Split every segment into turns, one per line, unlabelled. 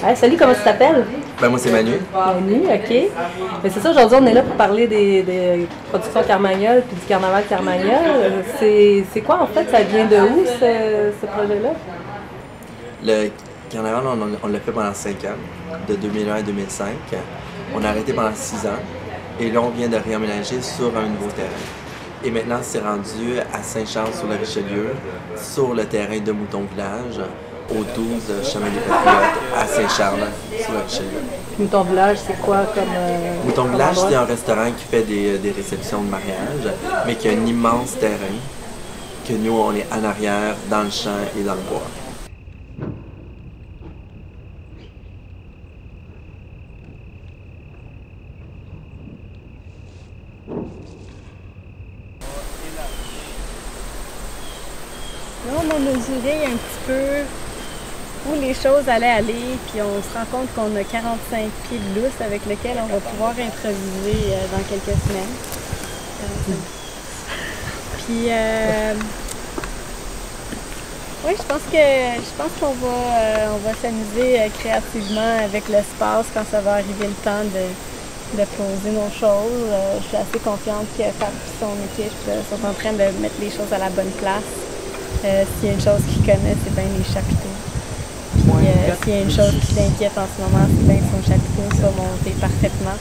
Hey, salut, comment tu t'appelles?
Ben moi c'est Manu.
Manu, ok. Mais c'est ça, aujourd'hui on est là pour parler des productions Carmagnole puis du carnaval Carmagnole. C'est quoi en fait? Ça vient de où ce projet-là?
Le carnaval, on l'a fait pendant 5 ans, de 2001 à 2005. On a arrêté pendant 6 ans et là on vient de réaménager sur un nouveau terrain. Et maintenant c'est rendu à Saint-Charles-sur-le-Richelieu, sur le terrain de Mouton Village, au 12 chemin des Patriotes, à Saint-Charles-sur-le-Richelieu.
Mouton Village, c'est quoi comme.
Mouton Village,
endroit?
c'est un restaurant qui fait des réceptions de mariage, mais qui a un immense terrain, que nous on est en arrière, dans le champ et dans le bois.
Là, on a mesuré un petit peu où les choses allaient aller, puis on se rend compte qu'on a 45 pieds de lousse avec lesquels on va pouvoir improviser dans quelques semaines. Puis, oui, je pense qu'on va s'amuser créativement avec l'espace quand ça va arriver le temps de poser nos choses. Je suis assez confiante que Fab et son équipe sont en train de mettre les choses à la bonne place. S'il y a une chose qu'ils connaissent, c'est bien les chapiteaux. Puis s'il y a une chose qui t'inquiète en ce moment, c'est bien que son chapiteau soit monté parfaitement.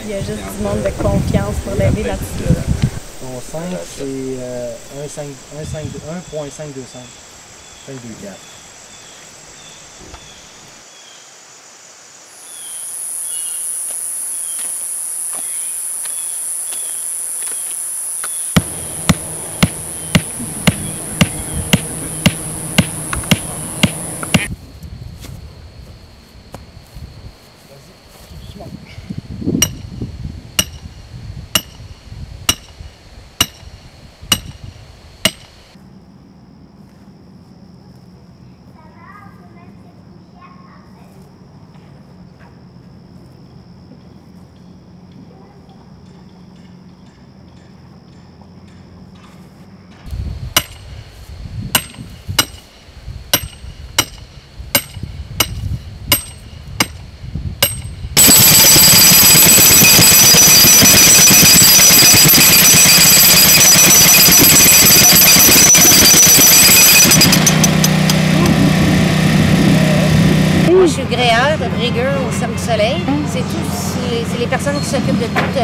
Il y a juste du monde de confiance pour l'aider là-dessus.
Ton 5, c'est 1.525. 524.
Moi, je suis gréeur au Cirque du Soleil. C'est les personnes qui s'occupent de toutes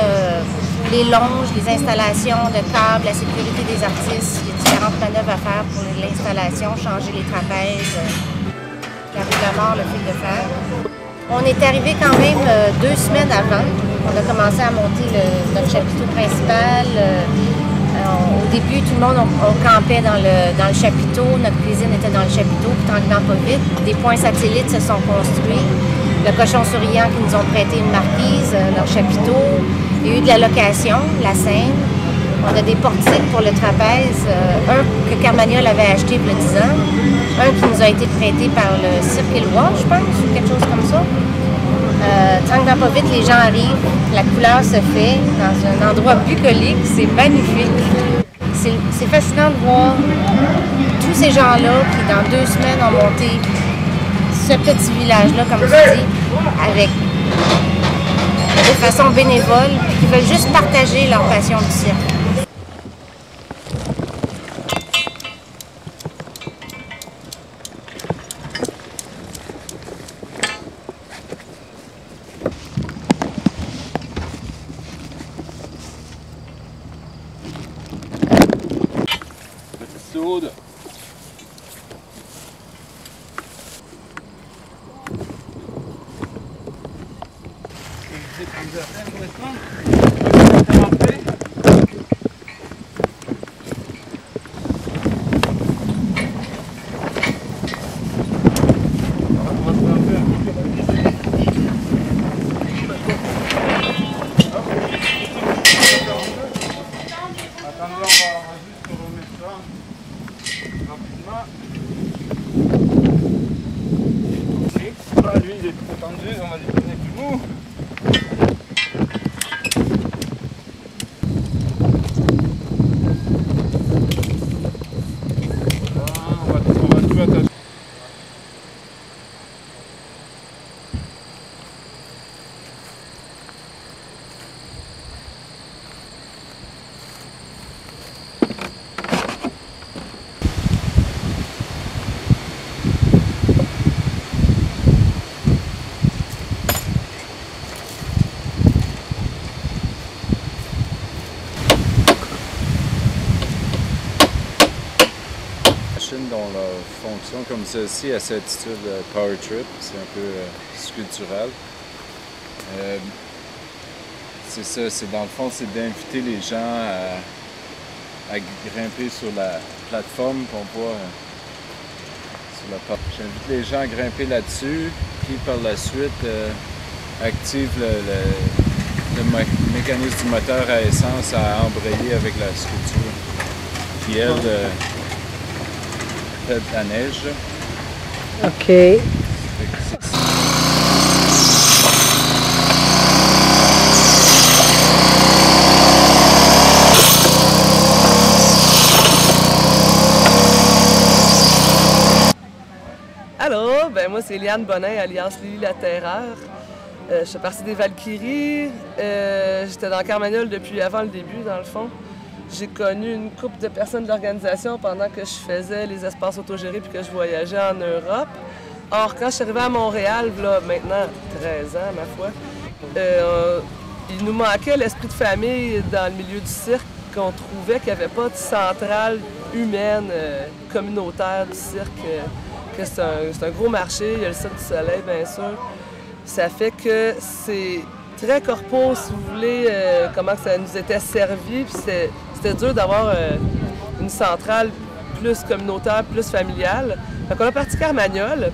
les longes, les installations de câbles, la sécurité des artistes. Il y a différentes manœuvres à faire pour l'installation, changer les trapèzes, la roue de mort, le fil de fer. On est arrivé quand même 2 semaines avant. On a commencé à monter notre chapiteau principal. Au début, tout le monde on campait dans le chapiteau, notre cuisine était dans le chapiteau, puis tranquillement pas vite, des points satellites se sont construits. Le Cochon Souriant qui nous ont prêté une marquise, leur chapiteau. Il y a eu de la location, la scène. On a des portiques pour le trapèze, un que Carmagnole avait acheté il y a 10 ans, un qui nous a été prêté par le Cirque Éloy, je pense, ou quelque chose comme ça. Tranquillement pas vite, les gens arrivent, la couleur se fait dans un endroit bucolique, c'est magnifique. C'est fascinant de voir tous ces gens-là qui, dans 2 semaines, ont monté ce petit village-là, comme tu dis, avec de façon bénévole, puis qui veulent juste partager leur passion du cirque.
Saúde. Lui, il est trop tendu, on va lui donner du mou. On va tout attacher. font leur fonction comme celle-ci à cette attitude power trip, c'est un peu sculptural. C'est ça, c'est dans le fond, c'est d'inviter les gens à grimper sur la plateforme qu'on voit sur la porte. J'invite les gens à grimper là-dessus, puis par la suite active le mécanisme du moteur à essence à embrayer avec la sculpture. Puis elle fait de la neige.
OK.
Allô, ben moi c'est Liane Bonin, alias Lily la Terreur. Je fais partie des Valkyries. J'étais dans Carmagnole depuis avant le début, dans le fond. J'ai connu une couple de personnes de l'organisation pendant que je faisais les espaces autogérés puis que je voyageais en Europe. Or, quand je suis arrivée à Montréal, là, maintenant 13 ans, ma foi, il nous manquait l'esprit de famille dans le milieu du cirque, qu'on trouvait qu'il n'y avait pas de centrale humaine, communautaire du cirque. Que c'est un gros marché, il y a le Cirque du Soleil, bien sûr. Ça fait que c'est très corpo, si vous voulez, comment ça nous était servi. Puis c'était dur d'avoir une centrale plus communautaire, plus familiale. Fait qu'on a parti Carmagnole.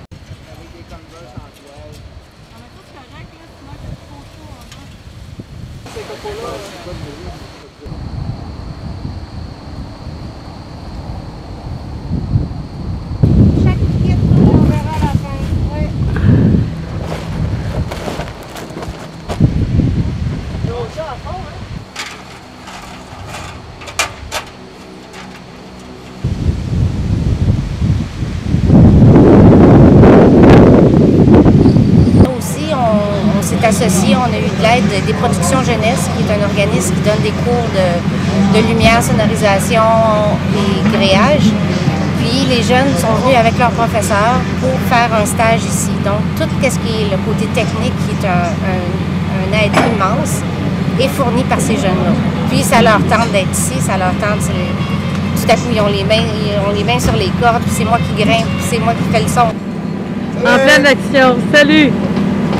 Associés, on a eu de l'aide des Productions Jeunesse, qui est un organisme qui donne des cours de lumière, sonorisation et grillage. Puis les jeunes sont venus avec leurs professeurs pour faire un stage ici. Donc tout ce qui est le côté technique, qui est un aide immense, est fourni par ces jeunes-là. Puis ça leur tente d'être ici, ça leur tente, tout à coup ils ont les mains sur les cordes, puis c'est moi qui grimpe, puis c'est moi qui fais le son.
En pleine action, salut!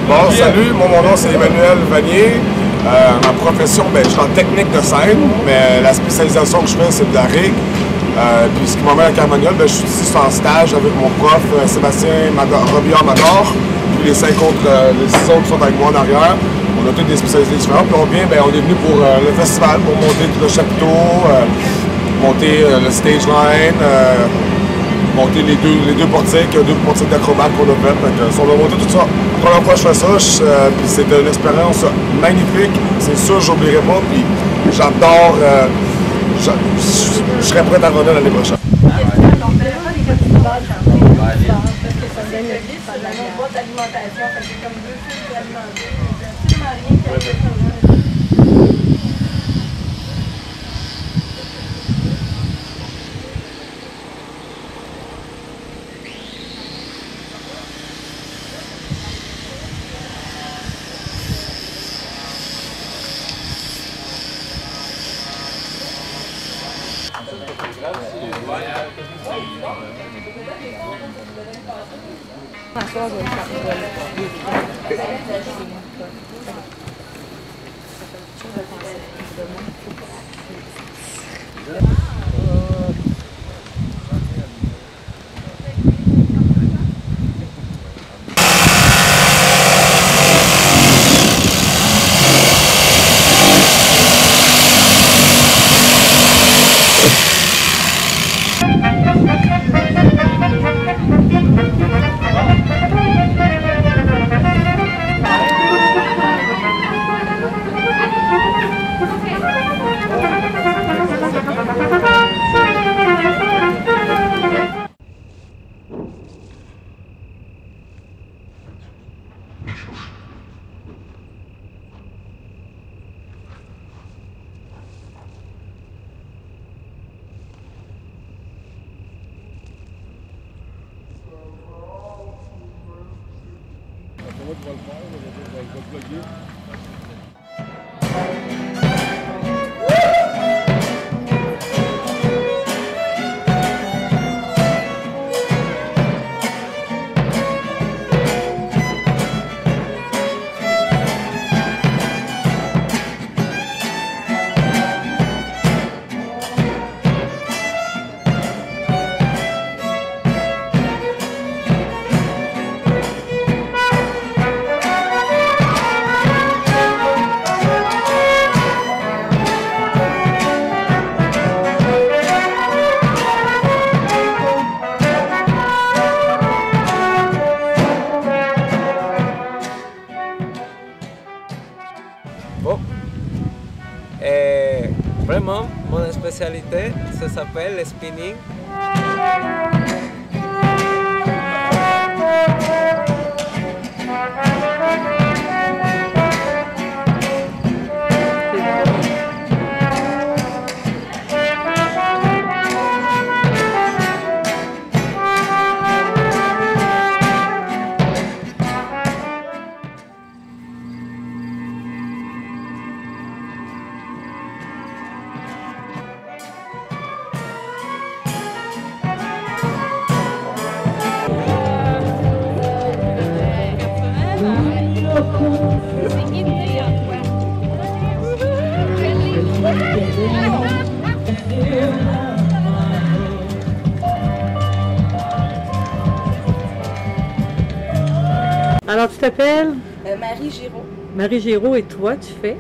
Bon, salut, mon nom c'est Emmanuel Vanier. Ma profession, je suis en technique de scène, mais la spécialisation que je fais, c'est de la rig. Puis ce qui m'emmène à Carmagnole, je suis ici en stage avec mon prof Sébastien Robillard-Mador, puis les 6 autres sont avec moi en arrière. On a toutes des spécialités différentes. Puis on est venu pour le festival, pour monter tout le chapiteau, monter le stage line, monter les deux portiques, 2 portiques d'acrobates qu'on a fait. On a monté tout ça. La première fois que je fais ça, puis c'était une expérience magnifique. C'est sûr, je n'oublierai pas. Puis j'adore. Je serais prêt à revenir l'année prochaine.
vraiment mon spécialité, ça s'appelle le spinning.
Alors, tu t'appelles?
Marie Giraud.
Marie Giraud, et toi, tu fais?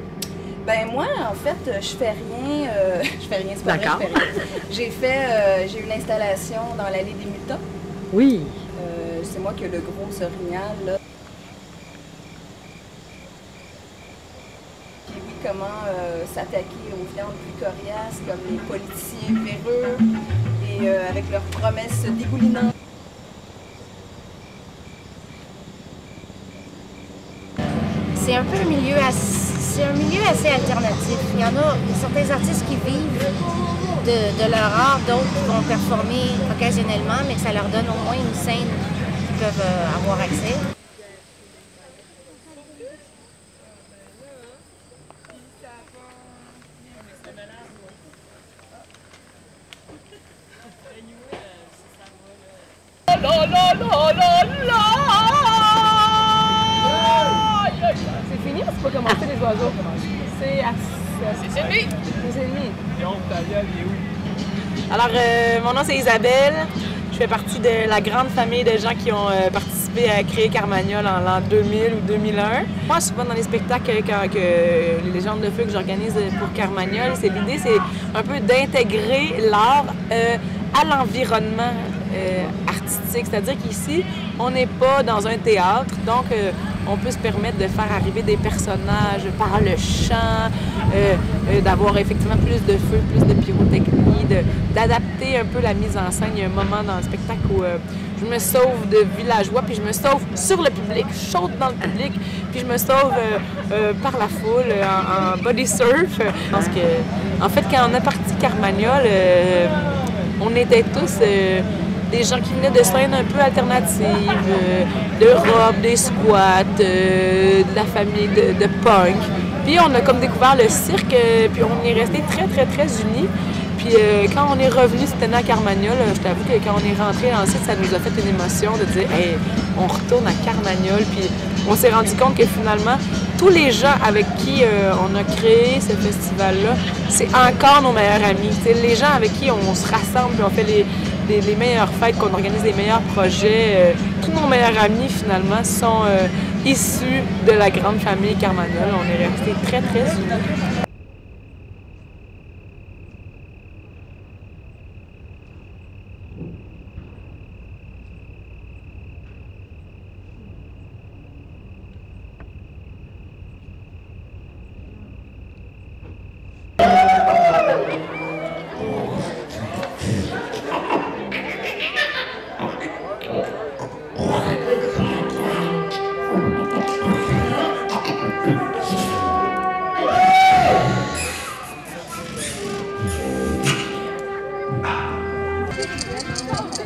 Ben moi, en fait, je fais rien. Je fais rien, c'est pas vrai,
D'accord.
je fais rien. J'ai une installation dans l'allée des Mutants.
Oui.
C'est moi qui ai le gros orignal, là. J'ai vu comment s'attaquer aux viandes plus coriaces, comme les politiciens véreux, et avec leurs promesses dégoulinantes.
C'est un peu un milieu assez alternatif. Il y en a certains artistes qui vivent de leur art, d'autres qui vont performer occasionnellement, mais que ça leur donne au moins une scène qu'ils peuvent avoir accès.
C'est fini ou c'est pas commencé les oiseaux? C'est ennemis! Les ennemis.
Alors, mon nom c'est Isabelle. Je fais partie de la grande famille de gens qui ont participé à créer Carmagnole en l'an 2000 ou 2001. Moi, souvent dans les spectacles les légendes de feu que j'organise pour Carmagnole, l'idée, c'est un peu d'intégrer l'art à l'environnement artistique. C'est-à-dire qu'ici, on n'est pas dans un théâtre, donc on peut se permettre de faire arriver des personnages par le chant, d'avoir effectivement plus de feu, plus de pyrotechnie, d'adapter un peu la mise en scène. Il y a un moment dans le spectacle où je me sauve de villageois, puis je me sauve sur le public, je saute dans le public, puis je me sauve par la foule en body surf. Je pense que, en fait, quand on a parti Carmagnole, on était tous des gens qui venaient de scènes un peu alternatives, d'Europe, des squats, de la famille de punk. Puis on a comme découvert le cirque, puis on est restés très, très, très unis. Puis quand on est revenu cette année à Carmagnole, je t'avoue que quand on est rentré ensuite, ça nous a fait une émotion de dire « Hey, on retourne à Carmagnole ». Puis on s'est rendu compte que finalement, tous les gens avec qui on a créé ce festival-là, c'est encore nos meilleurs amis. C'est les gens avec qui on se rassemble, puis on fait les meilleures fêtes, qu'on organise les meilleurs projets. Tous nos meilleurs amis, finalement, sont issus de la grande famille Carmagnole. On est restés très, très unis.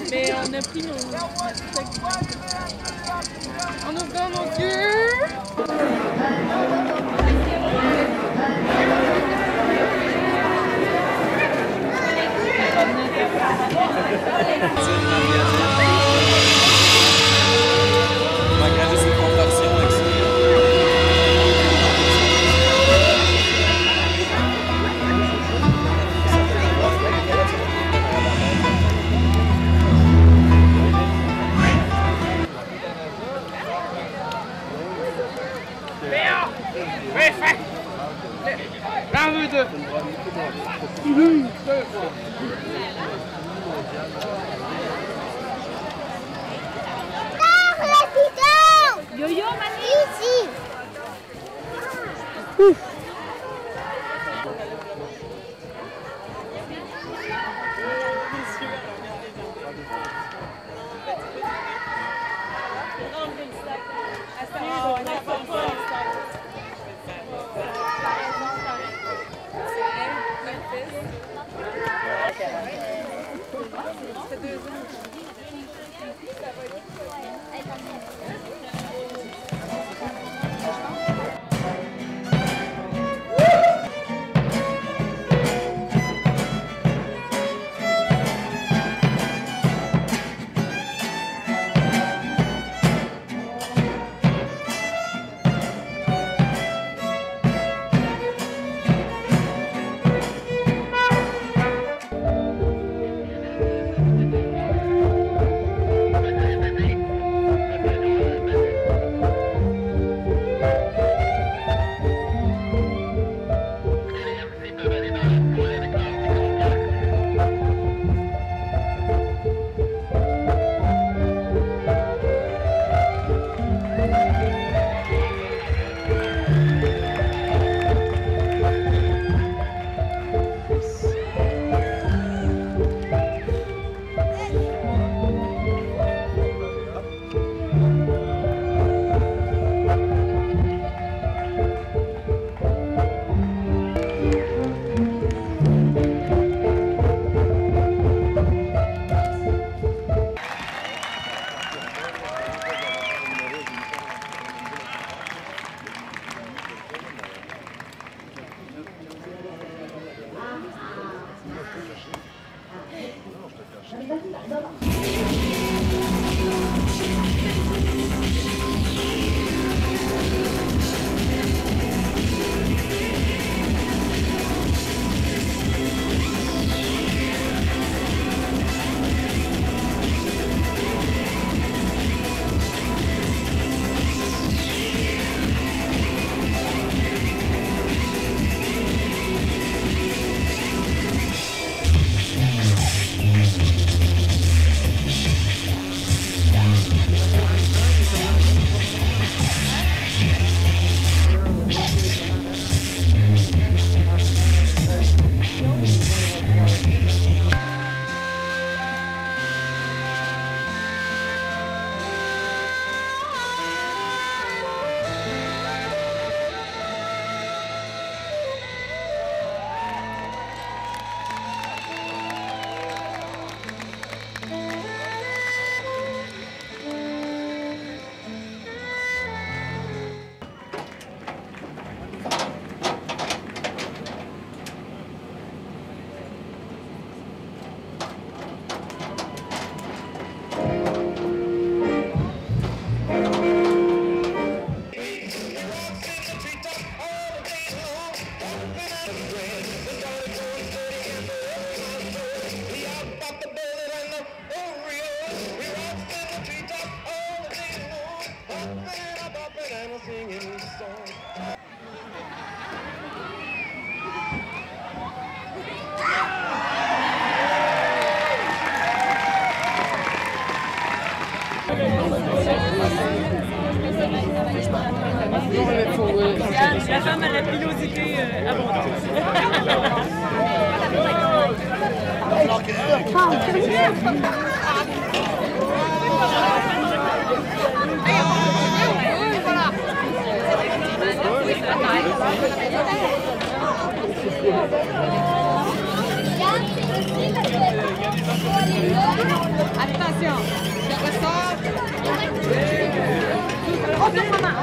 Mais on a pris nos... En ouvrant nos yeux!
Yo-yo, Mani! Ici!
La femme à la pilosité abondante.
Attention, je ressors. Retourne maman.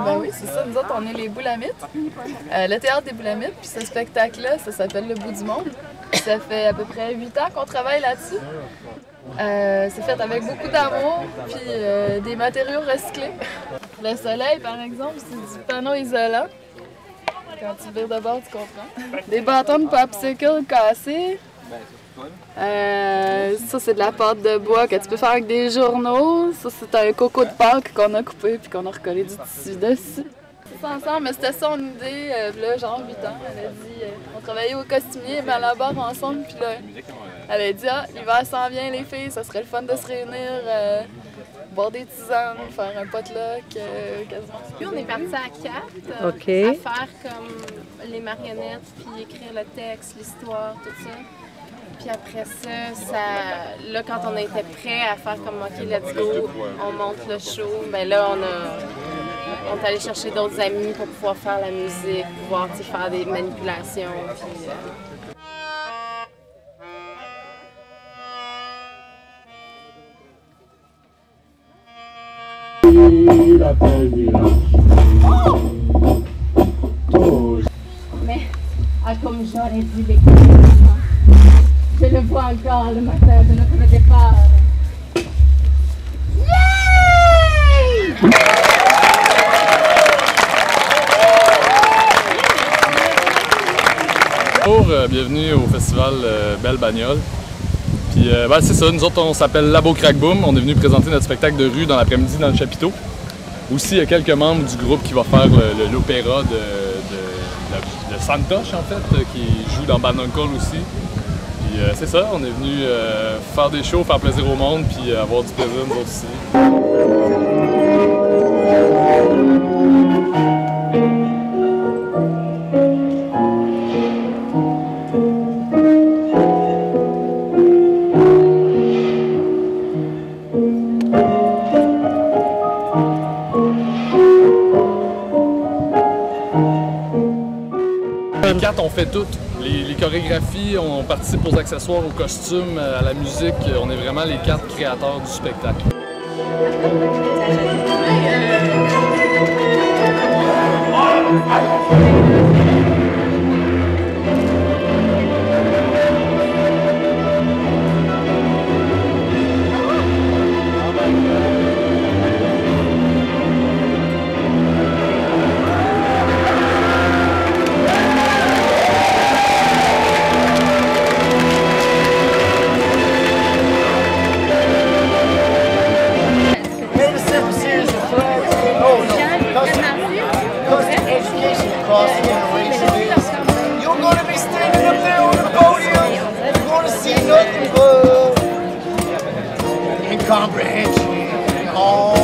Ben oui, c'est ça. Nous autres, on est les Boulamites. Le théâtre des Boulamites, puis ce spectacle-là, ça s'appelle Le bout du monde. Ça fait à peu près 8 ans qu'on travaille là-dessus. C'est fait avec beaucoup d'amour, puis des matériaux recyclés. Le soleil, par exemple, c'est du panneau isolant. Quand tu vires de bord, tu comprends. Des bâtons de popsicle cassés. Ça, c'est de la pâte de bois que tu peux faire avec des journaux. Ça, c'est un coco de Pâques qu'on a coupé puis qu'on a recollé du tissu dessus. C'est ensemble, mais c'était son idée, là, genre 8 ans. Elle a dit, on travaillait au costumier, mais à la barre ensemble, puis là, elle a dit, ah, l'hiver s'en vient, les filles, ça serait le fun de se réunir, boire des tisanes, faire un potluck, quasiment.
Puis on est partis à 4 à faire comme les marionnettes, puis écrire le texte, l'histoire, tout ça. Puis après ça, là, quand on était prêts à faire comme OK, let's go, on monte le show, bien là, on est allé chercher d'autres amis pour pouvoir faire la musique, pouvoir faire des manipulations. Puis,
Mais, comme j'aurais dit les je le vois encore le matin de notre départ. Yay!
Bonjour, bienvenue au festival Belle Bagnole. Puis c'est ça, nous autres on s'appelle Labo Crack Boom. On est venu présenter notre spectacle de rue dans l'après-midi dans le chapiteau. Aussi, il y a quelques membres du groupe qui va faire l'opéra de Santosh en fait, qui joue dans Bad Uncle aussi. Puis c'est ça, on est venu faire des shows, faire plaisir au monde, puis avoir du plaisir nous autres aussi. Les quatre, on fait tout. Les chorégraphies, on participe aux accessoires, aux costumes, à la musique. On est vraiment les quatre créateurs du spectacle.
You're going to be standing up there on the podium. You're going to see nothing but incomprehension.